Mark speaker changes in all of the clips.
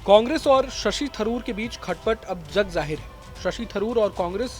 Speaker 1: कांग्रेस और शशि थरूर के बीच खटपट अब जग जाहिर है। शशि थरूर और कांग्रेस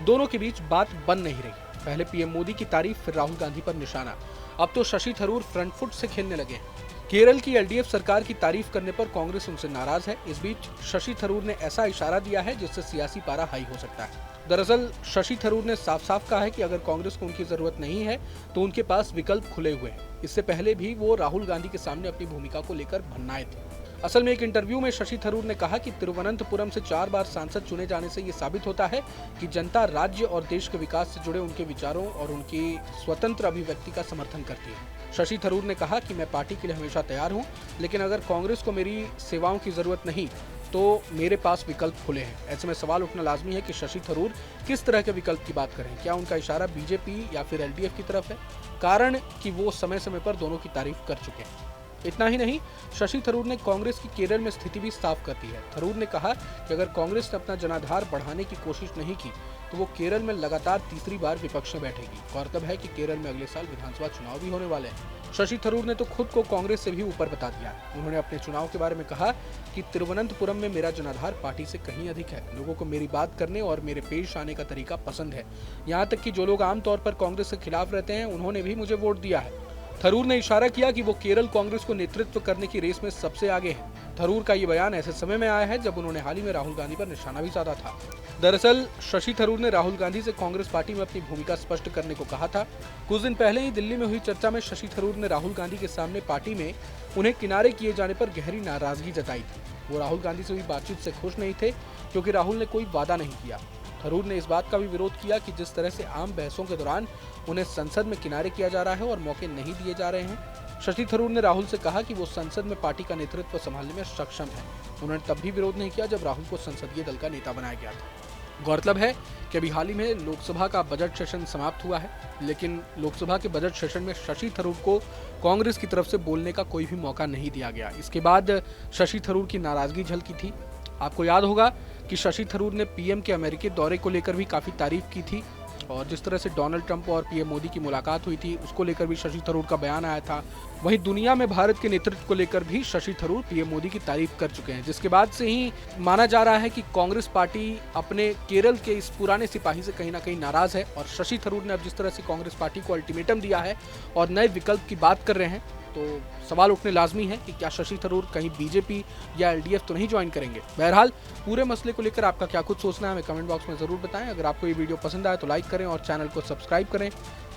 Speaker 1: दोनों के बीच बात बन नहीं रही। पहले पीएम मोदी की तारीफ, फिर राहुल गांधी पर निशाना। अब तो शशि थरूर फ्रंट फुट से खेलने लगे हैं। केरल की एलडीएफ सरकार की तारीफ करने पर कांग्रेस उनसे नाराज है। इस बीच शशि थरूर ने ऐसा इशारा दिया है जिससे सियासी पारा हाई हो सकता है। दरअसल शशि थरूर ने साफ साफ कहा है कि अगर कांग्रेस को उनकी जरूरत नहीं है तो उनके पास विकल्प खुले हुए हैं। इससे पहले भी वो राहुल गांधी के सामने अपनी भूमिका को लेकर भन्नाए थे। असल में एक इंटरव्यू में शशि थरूर ने कहा कि तिरुवनंतपुरम से 4 बार सांसद चुने जाने से ये साबित होता है कि जनता राज्य और देश के विकास से जुड़े उनके विचारों और उनकी स्वतंत्र अभिव्यक्ति का समर्थन करती है। शशि थरूर ने कहा कि मैं पार्टी के लिए हमेशा तैयार हूं, लेकिन अगर कांग्रेस को मेरी सेवाओं की जरूरत नहीं तो मेरे पास विकल्प खुले हैं। ऐसे में सवाल उठना लाजमी है कि शशि थरूर किस तरह के विकल्प की बात करें। क्या उनका इशारा बीजेपी या फिर एलडीएफ की तरफ है? कारण कि वो समय समय पर दोनों की तारीफ कर चुके हैं। इतना ही नहीं, शशि थरूर ने कांग्रेस की केरल में स्थिति भी साफ कर दी है। थरूर ने कहा कि अगर कांग्रेस ने अपना जनाधार बढ़ाने की कोशिश नहीं की तो वो केरल में लगातार तीसरी बार विपक्ष में बैठेगी। गौरतलब है कि केरल में अगले साल विधानसभा चुनाव भी होने वाले हैं। शशि थरूर ने तो खुद को कांग्रेस से भी ऊपर बता दिया है। उन्होंने अपने चुनाव के बारे में कहा कि तिरुवनंतपुरम में मेरा जनाधार पार्टी से कहीं अधिक है। लोगों को मेरी बात करने और मेरे पेश आने का तरीका पसंद है। यहाँ तक कि जो लोग आमतौर पर कांग्रेस के खिलाफ रहते हैं उन्होंने भी मुझे वोट दिया है। थरूर ने इशारा किया कि वो केरल कांग्रेस को नेतृत्व करने की रेस में सबसे आगे हैं। थरूर का ये बयान ऐसे समय में आया है जब उन्होंने हाल ही में राहुल गांधी पर निशाना भी साधा था। दरअसल शशि थरूर ने राहुल गांधी से कांग्रेस पार्टी में अपनी भूमिका स्पष्ट करने को कहा था। कुछ दिन पहले ही दिल्ली में हुई चर्चा में शशि थरूर ने राहुल गांधी के सामने पार्टी में उन्हें किनारे किए जाने पर गहरी नाराजगी जताई थी। वो राहुल गांधी से हुई बातचीत से खुश नहीं थे क्योंकि राहुल ने कोई वादा नहीं किया। थरूर ने इस बात का भी विरोध किया कि जिस तरह से आम बहसों के दौरान उन्हें संसद में किनारे किया जा रहा है और मौके नहीं दिए जा रहे हैं। शशि थरूर ने राहुल से कहा कि वो संसद में पार्टी का नेतृत्व संभालने में सक्षम है। उन्होंने तब भी विरोध नहीं किया जब राहुल को संसदीय दल का नेता बनाया गया था। गौरतलब है कि अभी हाल ही में लोकसभा का बजट सेशन समाप्त हुआ है, लेकिन लोकसभा के बजट सेशन में शशि थरूर को कांग्रेस की तरफ से बोलने का कोई भी मौका नहीं दिया गया। इसके बाद शशि थरूर की नाराजगी झलकी थी। आपको याद होगा कि शशि थरूर ने पीएम के अमेरिकी दौरे को लेकर भी काफी तारीफ की थी और जिस तरह से डोनाल्ड ट्रंप और पीएम मोदी की मुलाकात हुई थी उसको लेकर भी शशि थरूर का बयान आया था। वहीं दुनिया में भारत के नेतृत्व को लेकर भी शशि थरूर पीएम मोदी की तारीफ कर चुके हैं, जिसके बाद से ही माना जा रहा है कि कांग्रेस पार्टी अपने केरल के इस पुराने सिपाही से कहीं ना कहीं नाराज है। और शशि थरूर ने अब जिस तरह से कांग्रेस पार्टी को अल्टीमेटम दिया है और नए विकल्प की बात कर रहे हैं तो सवाल उठने लाजमी है कि क्या शशि थरूर कहीं बीजेपी या एलडीएफ तो नहीं ज्वाइन करेंगे। बहरहाल पूरे मसले को लेकर आपका क्या कुछ सोचना है हमें कमेंट बॉक्स में जरूर बताएं। अगर आपको ये वीडियो पसंद आए तो लाइक करें और चैनल को सब्सक्राइब करें।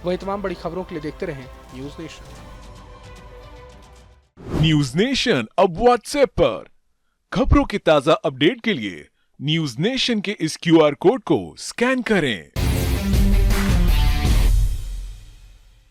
Speaker 1: वही तमाम बड़ी खबरों के लिए देखते रहें न्यूज नेशन।
Speaker 2: न्यूज नेशन अब व्हाट्सएप पर खबरों के ताजा अपडेट के लिए न्यूज नेशन के इस क्यूआर कोड को स्कैन करें।